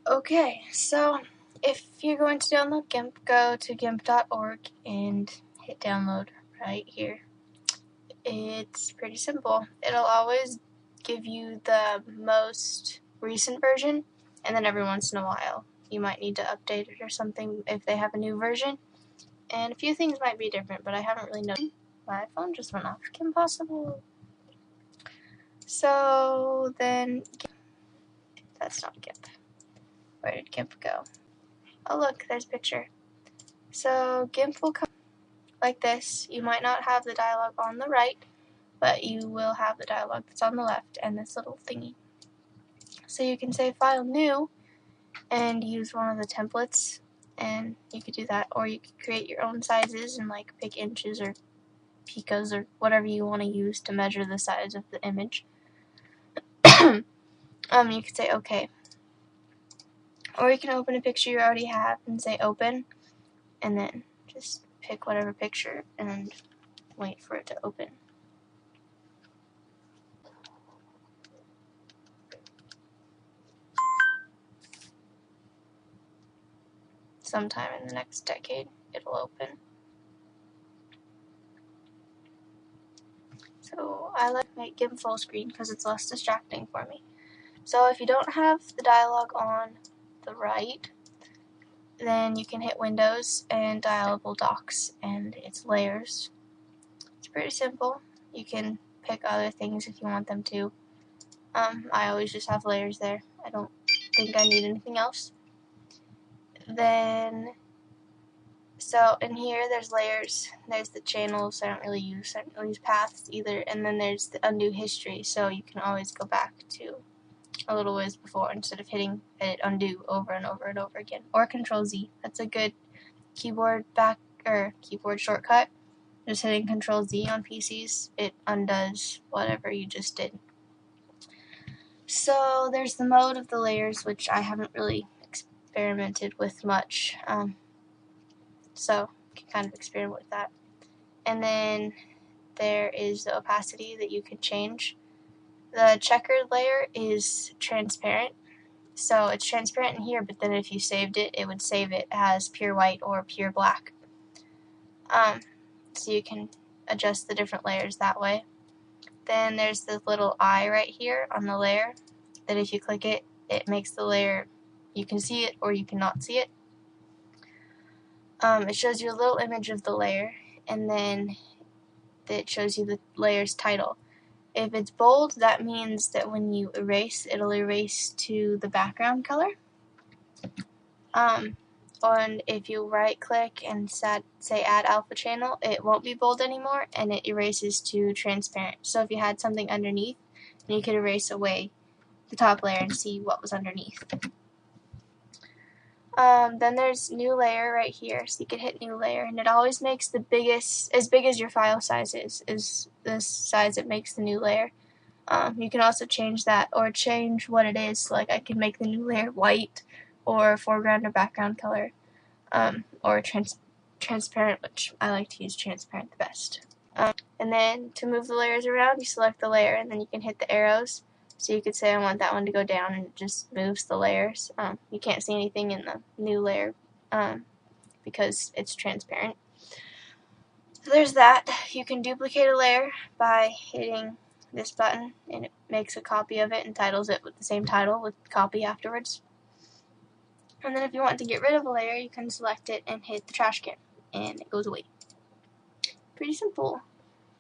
Okay, so if you're going to download Gimp, go to gimp.org and hit download right here. It's pretty simple. It'll always give you the most recent version, and then every once in a while you might need to update it or something if they have a new version. And a few things might be different, but I haven't really noticed. My phone just went off. Impossible. So then, that's not Gimp. Where did Gimp go? Oh look, there's a picture. So Gimp will come like this. You might not have the dialog on the right, but you will have the dialog that's on the left and this little thingy. So you can say File New and use one of the templates, and you could do that, or you could create your own sizes and like pick inches or picas or whatever you want to use to measure the size of the image. You could say OK. Or you can open a picture you already have and say Open, and then just pick whatever picture and wait for it to open. Sometime in the next decade, it'll open. So I like to make Gimp full screen because it's less distracting for me. So if you don't have the dialog on the right, then you can hit Windows and Dialogable Docs, and it's layers. It's pretty simple. You can pick other things if you want them to. I always just have layers there. I don't think I need anything else. Then, so in here there's layers. There's the channels I don't really use. I don't really use paths either. And then there's the undo history, so you can always go back to a little ways before instead of hitting edit undo over and over and over again. Or Control Z. That's a good keyboard shortcut. Just hitting Control Z on PCs, it undoes whatever you just did. So there's the mode of the layers, which I haven't really experimented with much. So you can kind of experiment with that. And then there is the opacity that you can change. The checkered layer is transparent. So it's transparent in here, but then if you saved it, it would save it as pure white or pure black. So you can adjust the different layers that way. Then there's this little eye right here on the layer that if you click it, it makes the layer, you can see it or you cannot see it. It shows you a little image of the layer, and then it shows you the layer's title. If it's bold, that means that when you erase, it'll erase to the background color. And if you right click and say add alpha channel, it won't be bold anymore and it erases to transparent. So if you had something underneath, you could erase away the top layer and see what was underneath. Then there's new layer right here, so you can hit new layer, and it always makes the biggest, as big as your file size is the size it makes the new layer. You can also change that or change what it is. So like I can make the new layer white or foreground or background color, or transparent, which I like to use transparent the best. And then to move the layers around, you select the layer and then you can hit the arrows. So you could say I want that one to go down, and it just moves the layers. You can't see anything in the new layer because it's transparent. So there's that. You can duplicate a layer by hitting this button, and it makes a copy of it and titles it with the same title with copy afterwards. And then if you want to get rid of a layer, you can select it and hit the trash can, and it goes away. Pretty simple.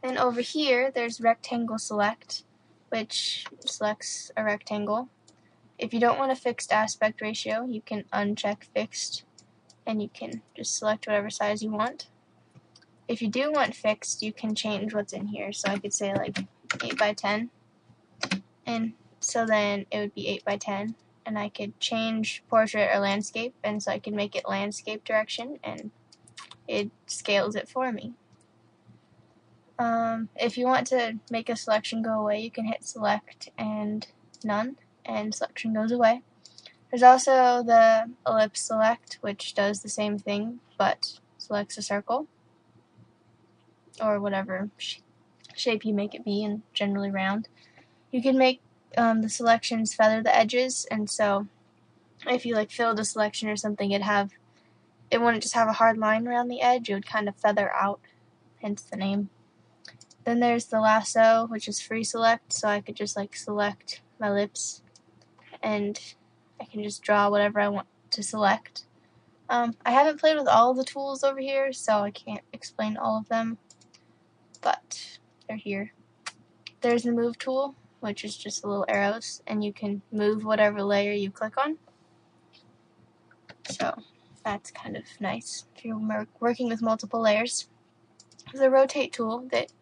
Then over here, there's rectangle select, which selects a rectangle. If you don't want a fixed aspect ratio, you can uncheck fixed, and you can just select whatever size you want. If you do want fixed, you can change what's in here. So I could say like 8 by 10, and so then it would be 8 by 10, and I could change portrait or landscape, and so I can make it landscape direction, and it scales it for me. If you want to make a selection go away, you can hit select and none, and selection goes away. There's also the ellipse select, which does the same thing, but selects a circle, or whatever shape you make it be, and generally round. You can make the selections feather the edges, and so if you like filled a selection or something, it wouldn't just have a hard line around the edge, it would kind of feather out, hence the name. Then there's the lasso, which is free select, so I could just like select my lips and I can just draw whatever I want to select. I haven't played with all of the tools over here, so I can't explain all of them, but they're here. There's the move tool, which is just the little arrows, and you can move whatever layer you click on. So that's kind of nice if you're working with multiple layers. There's a rotate tool that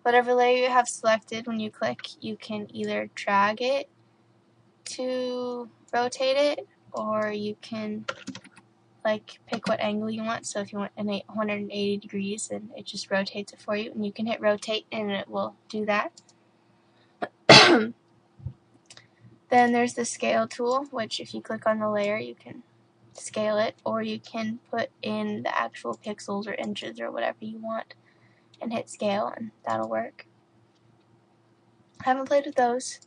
whatever layer you have selected, when you click, you can either drag it to rotate it, or you can like pick what angle you want. So if you want an 180 degrees, then it just rotates it for you, and you can hit rotate and it will do that. Then there's the scale tool, which if you click on the layer, you can scale it, or you can put in the actual pixels or inches or whatever you want and hit scale, and that'll work. I haven't played with those.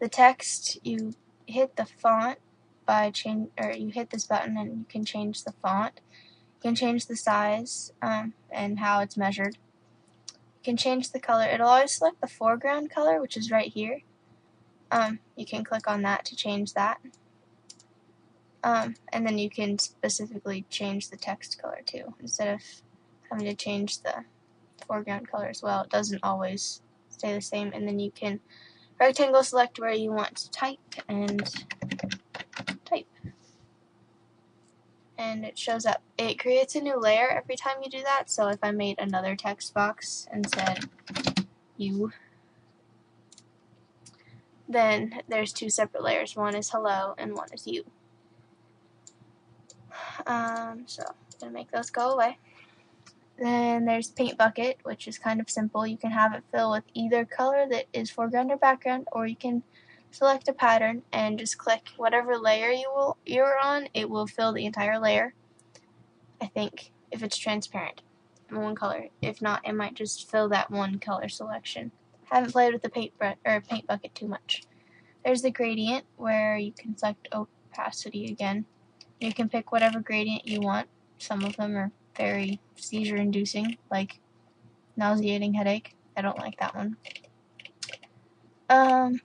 The text, you hit the font by you hit this button and you can change the font. You can change the size and how it's measured. You can change the color. It'll always select the foreground color, which is right here. You can click on that to change that. And then you can specifically change the text color too, instead of having to change the foreground color as well. It doesn't always stay the same. And then you can rectangle select where you want to type and type. And it shows up. It creates a new layer every time you do that. So if I made another text box and said you, then there's two separate layers. One is hello and one is you. So I'm going to make those go away. Then there's paint bucket, which is kind of simple. You can have it fill with either color that is foreground or background, or you can select a pattern and just click whatever layer you're on. It will fill the entire layer, I think, if it's transparent in one color. If not, it might just fill that one color selection. I haven't played with the paint bucket too much. There's the gradient, where you can select opacity again. You can pick whatever gradient you want. Some of them are very seizure-inducing, like nauseating headache. I don't like that one.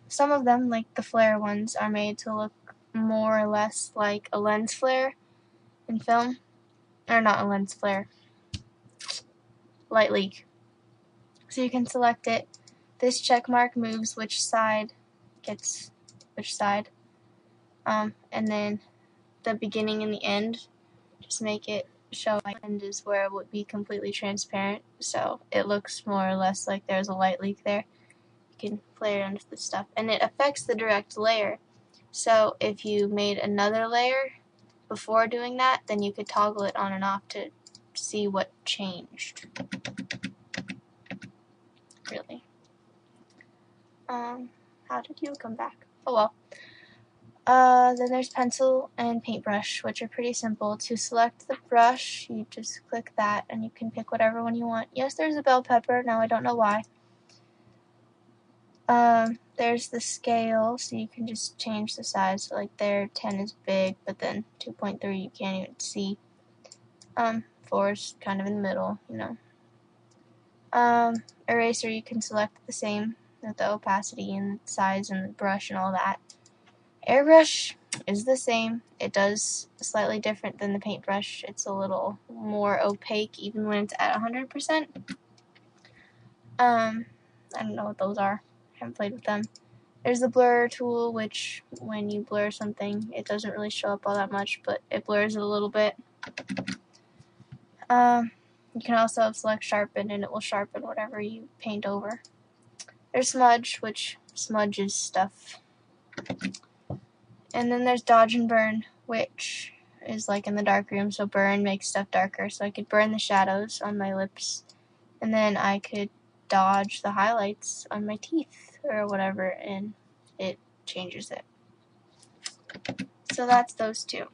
Some of them, like the flare ones, are made to look more or less like a lens flare in film. Or not a lens flare. Light leak. So you can select it. This check mark moves which side gets which side. And then the beginning and the end, just make it show like end is where it would be completely transparent, so it looks more or less like there's a light leak there. You can play around with this stuff, and it affects the direct layer. So if you made another layer before doing that, then you could toggle it on and off to see what changed. Really. How did you come back? Oh well. Then there's pencil and paintbrush, which are pretty simple. To select the brush, you just click that and you can pick whatever one you want. Yes, there's a bell pepper. Now I don't know why. There's the scale, so you can just change the size. So like there, 10 is big, but then 2.3 you can't even see. 4 is kind of in the middle, you know. Eraser, you can select the same with the opacity and size and the brush and all that. Airbrush is the same. It does slightly different than the paintbrush. It's a little more opaque even when it's at 100%. I don't know what those are. I haven't played with them. There's the blur tool, which when you blur something, it doesn't really show up all that much, but it blurs it a little bit. You can also select sharpen, and it will sharpen whatever you paint over. There's smudge, which smudges stuff. And then there's dodge and burn, which is like in the dark room, so burn makes stuff darker. So I could burn the shadows on my lips, and then I could dodge the highlights on my teeth or whatever, and it changes it. So that's those two.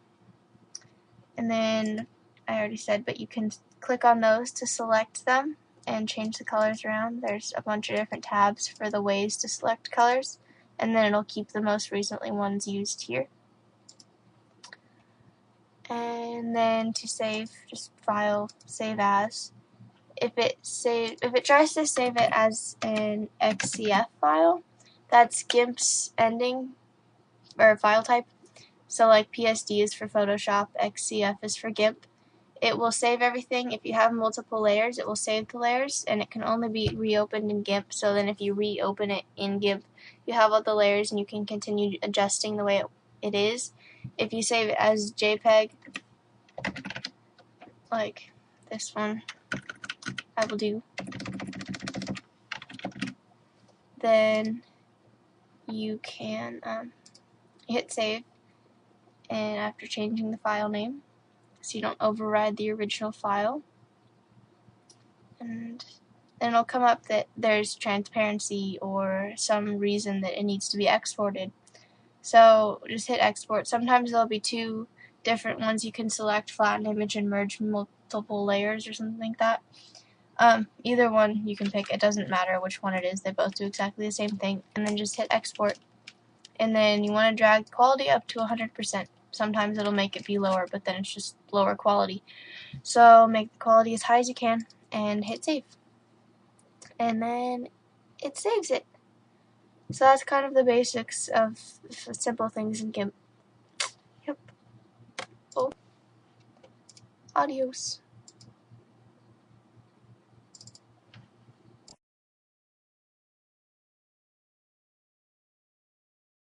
And then I already said, but you can click on those to select them and change the colors around. There's a bunch of different tabs for the ways to select colors, and then it'll keep the most recently ones used here. And then to save, just file, save as. If it tries to save it as an XCF file, that's Gimp's ending or file type. So like PSD is for Photoshop, XCF is for Gimp. It will save everything. If you have multiple layers, it will save the layers, and it can only be reopened in Gimp. So then if you reopen it in Gimp, you have all the layers and you can continue adjusting the way it is. If you save it as JPEG, like this one I will do, then you can hit save, and after changing the file name, so you don't override the original file, and then it'll come up that there's transparency or some reason that it needs to be exported. So just hit export. Sometimes there'll be two different ones you can select, flatten image and merge multiple layers or something like that. Either one you can pick. It doesn't matter which one it is. They both do exactly the same thing. And then just hit export. And then you want to drag the quality up to 100%. Sometimes it'll make it be lower, but then it's just lower quality. So make the quality as high as you can and hit save. And then it saves it. So that's kind of the basics of simple things in Gimp. Yep. Oh. Adios.